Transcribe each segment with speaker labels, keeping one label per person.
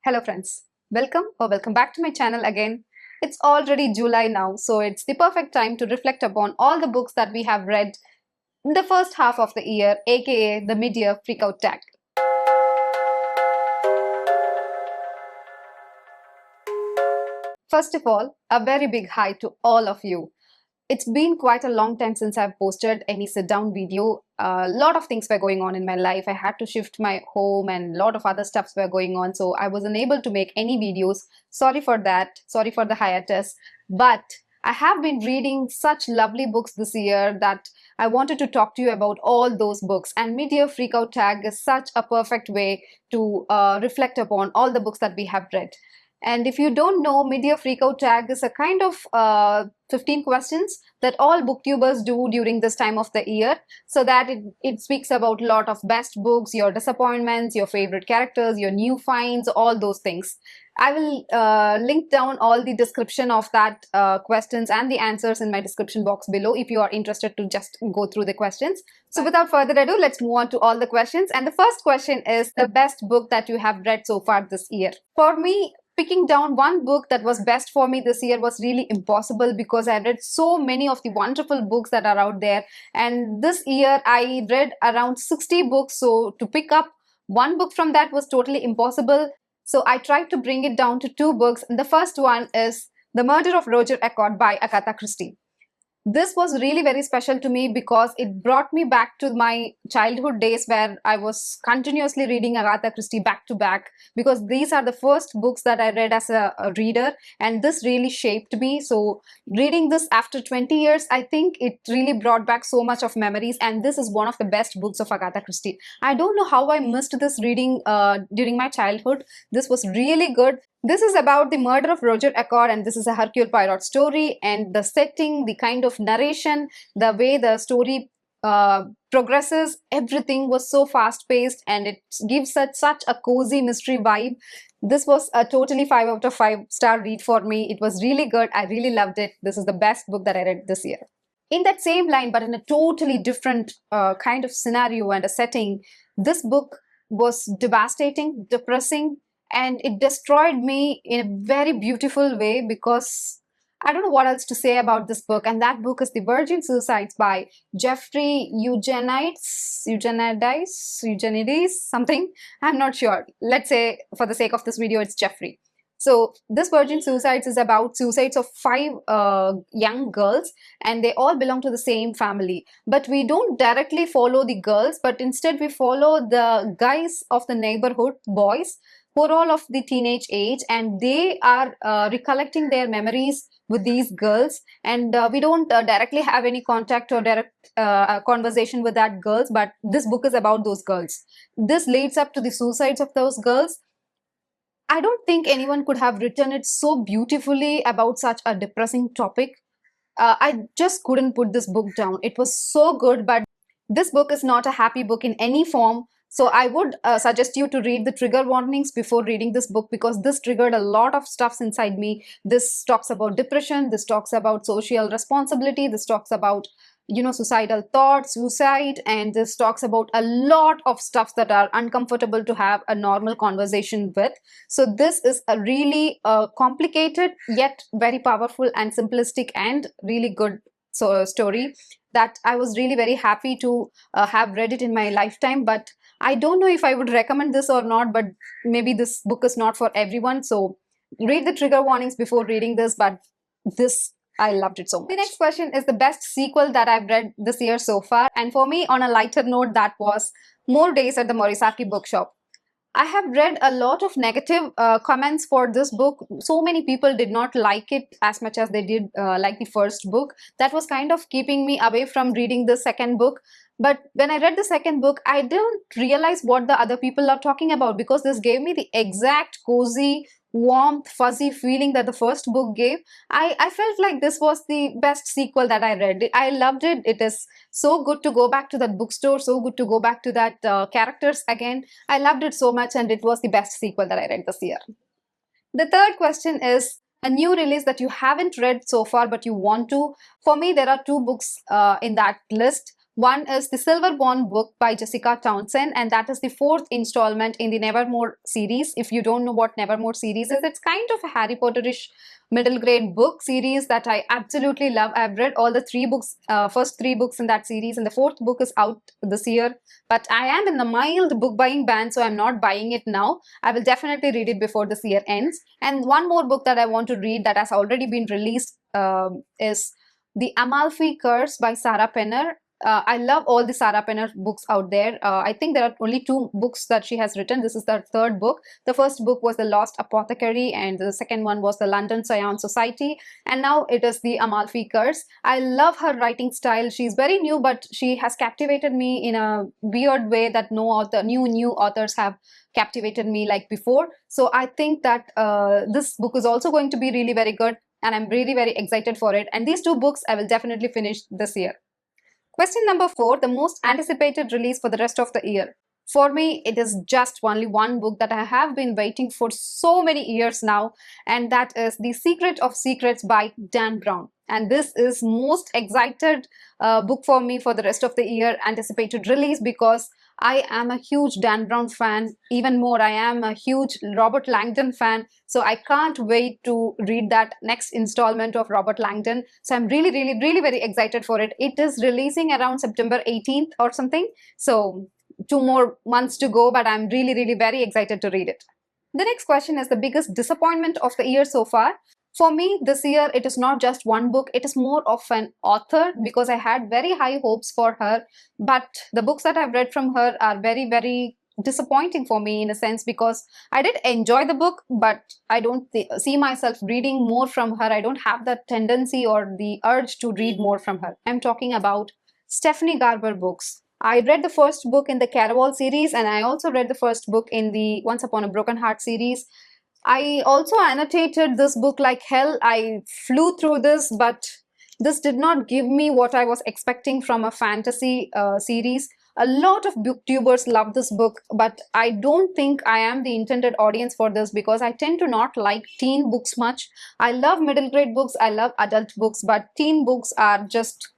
Speaker 1: Hello friends, welcome back to my channel again. It's already July now, so it's the perfect time to reflect upon all the books that we have read in the first half of the year, aka the mid-year freakout tag. First of all, a very big hi to all of you. It's been quite a long time since I've posted any sit down video. A lot of things were going on in my life. I had to shift my home and a lot of other stuffs were going on. So I was unable to make any videos. Sorry for that. Sorry for the hiatus. But I have been reading such lovely books this year that I wanted to talk to you about all those books. And Mid-Year Freakout Tag is such a perfect way to reflect upon all the books that we have read. And if you don't know, Mid-Year Freakout Tag is a kind of 15 questions that all booktubers do during this time of the year, so that it speaks about a lot of best books, your disappointments, your favorite characters, your new finds, all those things. I will link down all the description of that questions and the answers in my description box below if you are interested to just go through the questions. So without further ado, let's move on to all the questions. And the first question is the best book that you have read so far this year. For me, picking down one book that was best for me this year was really impossible because I read so many of the wonderful books that are out there. And this year I read around 60 books. So to pick up one book from that was totally impossible. So I tried to bring it down to two books. And the first one is The Murder of Roger Ackroyd by Agatha Christie. This was really very special to me because it brought me back to my childhood days where I was continuously reading Agatha Christie back to back, because these are the first books that I read as a reader, and this really shaped me. So reading this after 20 years, I think it really brought back so much of memories, and this is one of the best books of Agatha Christie. I don't know how I missed this reading during my childhood. This was really good. This is about the murder of Roger Ackroyd, and this is a Hercule Poirot story, and the setting, the kind of narration, the way the story progresses, everything was so fast paced and it gives such a cozy mystery vibe. This was a totally 5 out of 5 star read for me. It was really good. I really loved it. This is the best book that I read this year. In that same line, but in a totally different kind of scenario and a setting, this book was devastating, depressing, and it destroyed me in a very beautiful way, because I don't know what else to say about this book. And that book is The Virgin Suicides by Jeffrey Eugenides, something. I'm not sure. Let's say for the sake of this video, it's Jeffrey. So this Virgin Suicides is about suicides of 5 young girls, and they all belong to the same family. But we don't directly follow the girls, but instead we follow the guys of the neighborhood, boys, who are all of the teenage age, and they are recollecting their memories with these girls. And we don't directly have any contact or direct conversation with that girls, but this book is about those girls. This leads up to the suicides of those girls. I don't think anyone could have written it so beautifully about such a depressing topic. I just couldn't put this book down. It was so good, but this book is not a happy book in any form. So I would suggest you to read the trigger warnings before reading this book, because this triggered a lot of stuffs inside me. This talks about depression, this talks about social responsibility, this talks about, suicidal thoughts, suicide, and this talks about a lot of stuffs that are uncomfortable to have a normal conversation with. So this is a really complicated yet very powerful and simplistic and really good story that I was really very happy to have read it in my lifetime. But I don't know if I would recommend this or not, but maybe this book is not for everyone. So read the trigger warnings before reading this, but this, I loved it so much. The next question is the best sequel that I've read this year so far. And for me, on a lighter note, that was More Days at the Morisaki Bookshop. I have read a lot of negative comments for this book. So many people did not like it as much as they did like the first book. That was kind of keeping me away from reading the second book. But when I read the second book, I didn't realize what the other people are talking about, because this gave me the exact cozy, warmth, fuzzy feeling that the first book gave. I felt like this was the best sequel that I read. I loved it. It is so good to go back to that bookstore, so good to go back to that characters again. I loved it so much, and it was the best sequel that I read this year. The third question is a new release that you haven't read so far but you want to. For me, there are two books in that list. One is the Silverborn book by Jessica Townsend, and that is the fourth installment in the Nevermore series. If you don't know what Nevermore series is, it's kind of a Harry Potterish middle grade book series that I absolutely love. I've read all the three books, first three books in that series, and the fourth book is out this year. But I am in the mild book buying ban, so I'm not buying it now. I will definitely read it before this year ends. And one more book that I want to read that has already been released is The Amalfi Curse by Sarah Penner. I love all the Sarah Penner books out there. I think there are only two books that she has written. This is the third book. The first book was The Lost Apothecary, and the second one was The London Science Society, and now it is The Amalfi Curse. I love her writing style. She's very new, but she has captivated me in a weird way that no author, new authors have captivated me like before. So I think that this book is also going to be really very good, and I'm really very excited for it. And these two books I will definitely finish this year. Question number 4, the most anticipated release for the rest of the year. For me, it is just only one book that I have been waiting for so many years now, and that is The Secret of Secrets by Dan Brown. And this is most excited book for me for the rest of the year anticipated release, because I am a huge Dan Brown fan. Even more, I am a huge Robert Langdon fan. So I can't wait to read that next installment of Robert Langdon. So I'm really very excited for it. It is releasing around September 18th or something. So 2 more months to go, but I'm really very excited to read it. The next question is the biggest disappointment of the year so far. For me, this year, it is not just one book, it is more of an author, because I had very high hopes for her. But the books that I've read from her are very disappointing for me, in a sense, because I did enjoy the book, but I don't see myself reading more from her. I don't have that tendency or the urge to read more from her. I'm talking about Stephanie Garber books. I read the first book in the Caraval series, and I also read the first book in the Once Upon a Broken Heart series. I also annotated this book like hell. I flew through this, but this did not give me what I was expecting from a fantasy series. A lot of booktubers love this book, but I don't think I am the intended audience for this, because I tend to not like teen books much. I love middle grade books, I love adult books, but teen books are just,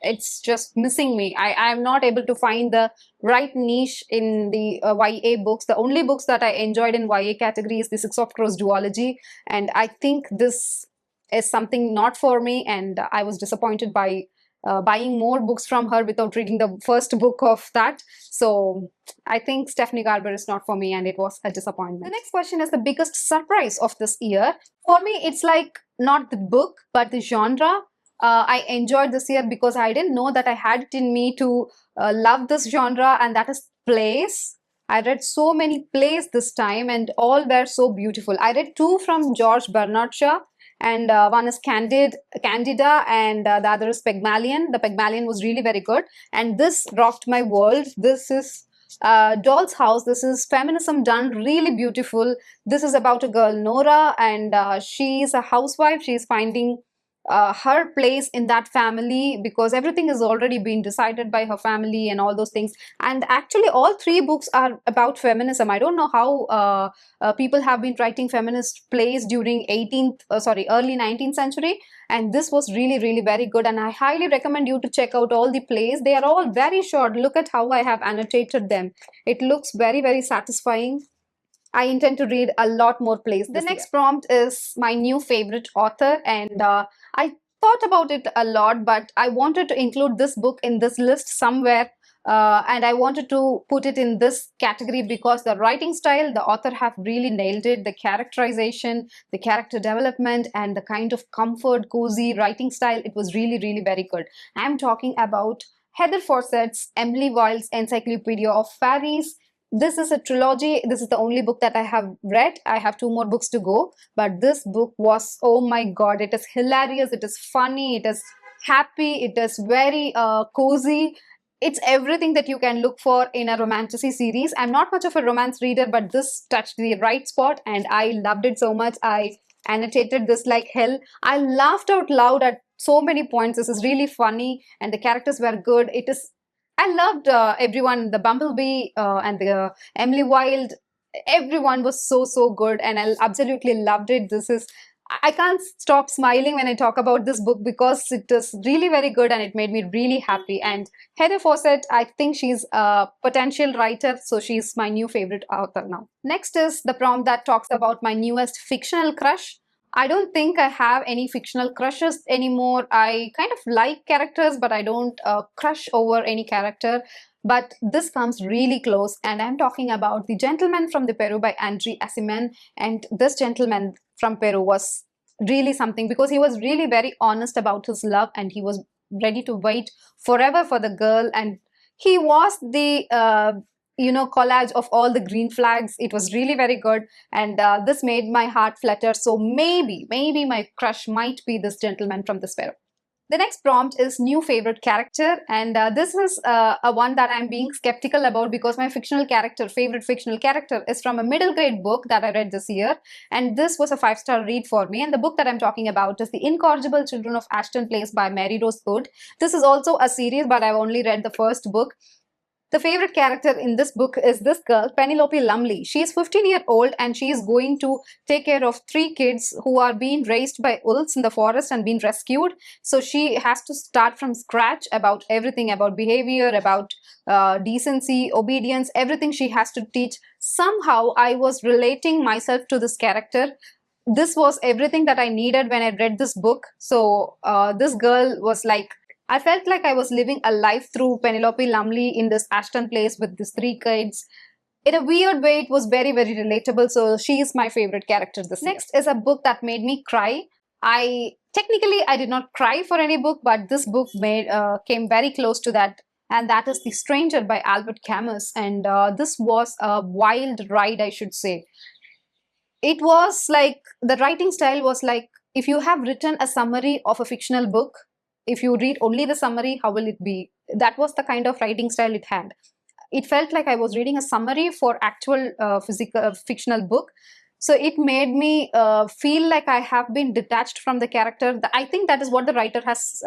Speaker 1: it's just missing me. I am not able to find the right niche in the YA books. The only books that I enjoyed in YA category is the Six of Crows duology, and I think this is something not for me, and I was disappointed by buying more books from her without reading the first book of that. So I think Stephanie Garber is not for me, and it was a disappointment. The next question is the biggest surprise of this year. For me, it's like not the book, but the genre. I enjoyed this year because I didn't know that I had it in me to love this genre, and that is plays. I read so many plays this time, and all were so beautiful. I read two from George Bernard Shaw, and one is Candida, and the other is Pygmalion. The Pygmalion was really very good, and this rocked my world. This is Doll's House. This is feminism done really beautiful. This is about a girl, Nora, and she is a housewife. She is finding her place in that family, because everything has already been decided by her family and all those things. And actually all three books are about feminism. I don't know how people have been writing feminist plays during early 19th century, and this was really very good, and I highly recommend you to check out all the plays. They are all very short. Look at how I have annotated them. It looks very satisfying. I intend to read a lot more plays. The next prompt is my new favorite author, and I thought about it a lot, but I wanted to include this book in this list somewhere, and I wanted to put it in this category because the writing style, the author have really nailed it. The characterization, the character development, and the kind of comfort, cozy writing style, it was really very good. I'm talking about Heather Fawcett's Emily Wilde's Encyclopedia of Fairies. This is a trilogy. This is the only book that I have read. I have two more books to go, but this book was, oh my god, it is hilarious, it is funny, it is happy, it is very cozy. It's everything that you can look for in a romantasy series. I'm not much of a romance reader, but this touched the right spot and I loved it so much. I annotated this like hell. I laughed out loud at so many points. This is really funny and the characters were good. I loved everyone, the Bumblebee and the Emily Wilde. Everyone was so good, and I absolutely loved it. I can't stop smiling when I talk about this book because it is really very good and it made me really happy. And Heather Fawcett, I think she's a potential writer, so she's my new favorite author now. Next is the prompt that talks about my newest fictional crush. I don't think I have any fictional crushes anymore. I kind of like characters, but I don't crush over any character. But this comes really close, and I'm talking about The Gentleman from the Peru by Andre Asiman. And this gentleman from Peru was really something because he was really very honest about his love and he was ready to wait forever for the girl. And he was the collage of all the green flags. It was really very good, and this made my heart flutter. So maybe my crush might be this gentleman from the Sparrow. The next prompt is new favorite character, and this is a one that I'm being skeptical about because my favorite fictional character is from a middle grade book that I read this year, and this was a 5-star read for me. And the book that I'm talking about is The Incorrigible Children of Ashton Place by Mary Rose Wood. This is also a series, but I've only read the first book. The favorite character in this book is this girl, Penelope Lumley. She is 15-year old and she is going to take care of 3 kids who are being raised by wolves in the forest and being rescued. So she has to start from scratch about everything, about behavior, about decency, obedience, everything she has to teach. Somehow I was relating myself to this character. This was everything that I needed when I read this book. So this girl was like, I felt like I was living a life through Penelope Lumley in this Ashton Place with these 3 kids. In a weird way, it was very, very relatable. So she is my favorite character this year. Next is a book that made me cry. I did not cry for any book, but this book came very close to that. And that is The Stranger by Albert Camus. And this was a wild ride, I should say. It was like, the writing style was like, if you have written a summary of a fictional book, if you read only the summary, how will it be? That was the kind of writing style it had. It felt like I was reading a summary for actual fictional book. So it made me feel like I have been detached from the character. I think that is what the writer has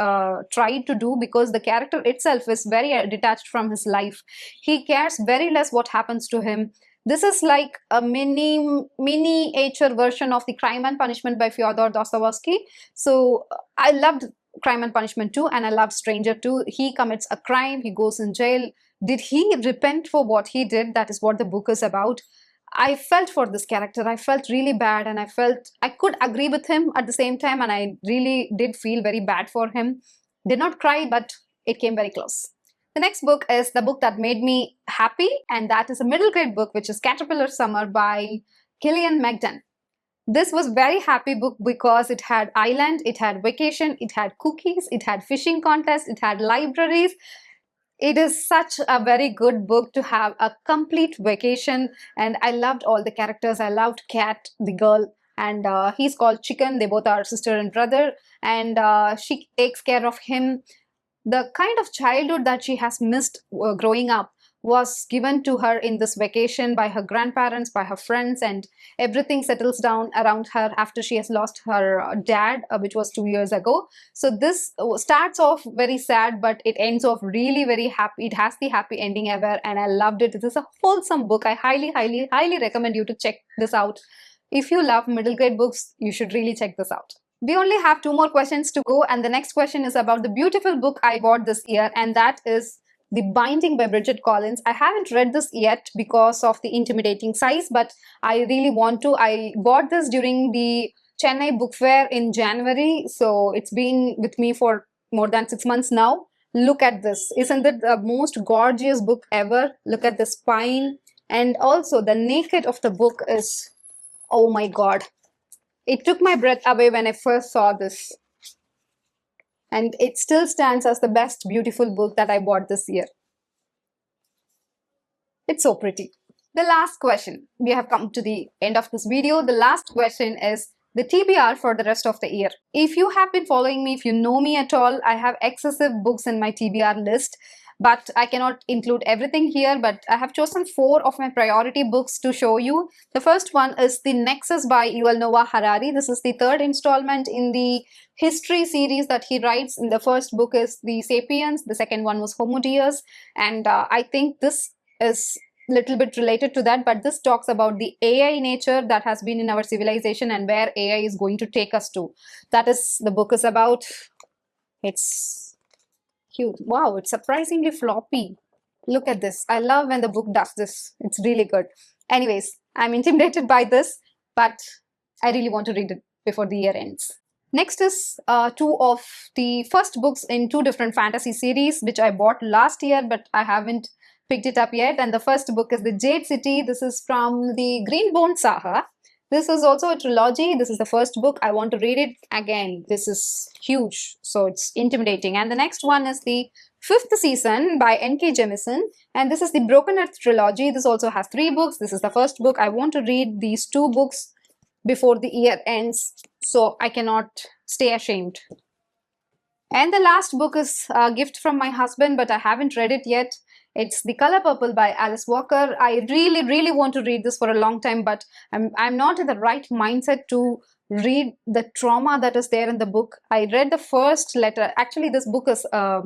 Speaker 1: tried to do, because the character itself is very detached from his life. He cares very less what happens to him. This is like a miniature version of the Crime and Punishment by Fyodor Dostoevsky. So I loved Crime and Punishment too, and I love Stranger too. He commits a crime, he goes in jail. Did he repent for what he did? That is what the book is about. I felt for this character. I felt really bad, and I felt I could agree with him at the same time, and I really did feel very bad for him. Did not cry, but it came very close. The next book is the book that made me happy, and that is a middle grade book, which is Caterpillar Summer by Gillian Magdan. This was very happy book because it had island, it had vacation, it had cookies, it had fishing contest, it had libraries. It is such a very good book to have a complete vacation, and I loved all the characters. I loved Cat, the girl, and he's called Chicken. They both are sister and brother, and she takes care of him. The kind of childhood that she has missed growing up was given to her in this vacation by her grandparents, by her friends, and everything settles down around her after she has lost her dad, which was 2 years ago. So this starts off very sad, but it ends off really very happy. It has the happy ending ever, and I loved it. This is a wholesome book. I highly recommend you to check this out. If you love middle grade books, you should really check this out. We only have 2 more questions to go, and the next question is about the beautiful book I bought this year, and that is The Binding by Bridget Collins. I haven't read this yet because of the intimidating size, but I really want to. I bought this during the Chennai Book Fair in January, so it's been with me for more than 6 months now. Look at this. Isn't it the most gorgeous book ever? Look at the spine, and also the naked of the book is, oh my god. It took my breath away when I first saw this. And it still stands as the best beautiful book that I bought this year. It's so pretty. The last question. We have come to the end of this video. The last question is the TBR for the rest of the year. If you have been following me, if you know me at all, I have excessive books in my TBR list. But I cannot include everything here, but I have chosen 4 of my priority books to show you. The first one is The Nexus by Yuval Noah Harari. This is the 3rd installment in the history series that he writes. In the first book is The Sapiens, the second one was Homo Deus, and I think this is little bit related to that, but this talks about the AI nature that has been in our civilization and where AI is going to take us to. That is the book is about. It's cute. Wow, it's surprisingly floppy. Look at this. I love when the book does this. It's really good. Anyways, I'm intimidated by this, but I really want to read it before the year ends. Next is two of the first books in two different fantasy series, which I bought last year, but I haven't picked it up yet. And the first book is The Jade City. This is from the Greenbone Saga. This is also a trilogy. This is the first book. I want to read it again. This is huge, so it's intimidating. And the next one is the fifth season by N.K. Jemisin. And this is the Broken Earth trilogy. This also has 3 books. This is the first book. I want to read these 2 books before the year ends, so I cannot stay ashamed. And the last book is a gift from my husband, but I haven't read it yet. It's The Color Purple by Alice Walker. I really want to read this for a long time, but I'm not in the right mindset to read the trauma that is there in the book. I read the first letter. Actually, this book is a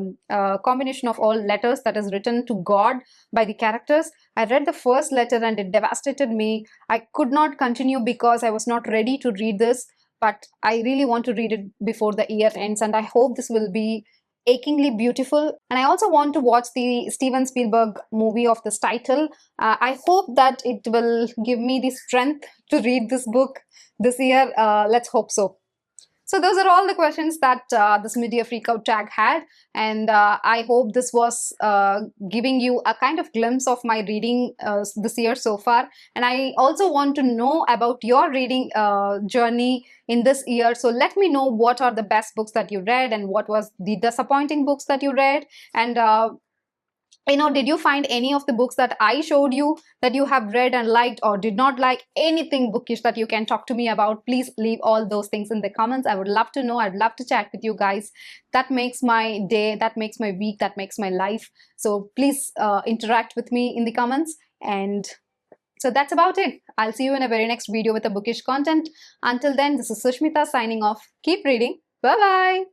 Speaker 1: combination of all letters that is written to God by the characters. I read the first letter and it devastated me. I could not continue because I was not ready to read this, but I really want to read it before the year ends, and I hope this will be achingly beautiful. And I also want to watch the Steven Spielberg movie of this title. I hope that it will give me the strength to read this book this year. Let's hope so. So those are all the questions that this Media Freakout tag had, and I hope this was giving you a kind of glimpse of my reading this year so far. And I also want to know about your reading journey in this year. So let me know what are the best books that you read and what was the disappointing books that you read. And did you find any of the books that I showed you that you have read and liked, or did not like? Anything bookish that you can talk to me about, please leave all those things in the comments. I would love to know. I'd love to chat with you guys. That makes my day, that makes my week, that makes my life. So please interact with me in the comments. And so that's about it. I'll see you in a very next video with a bookish content. Until then, this is Sushmita signing off. Keep reading. Bye-bye.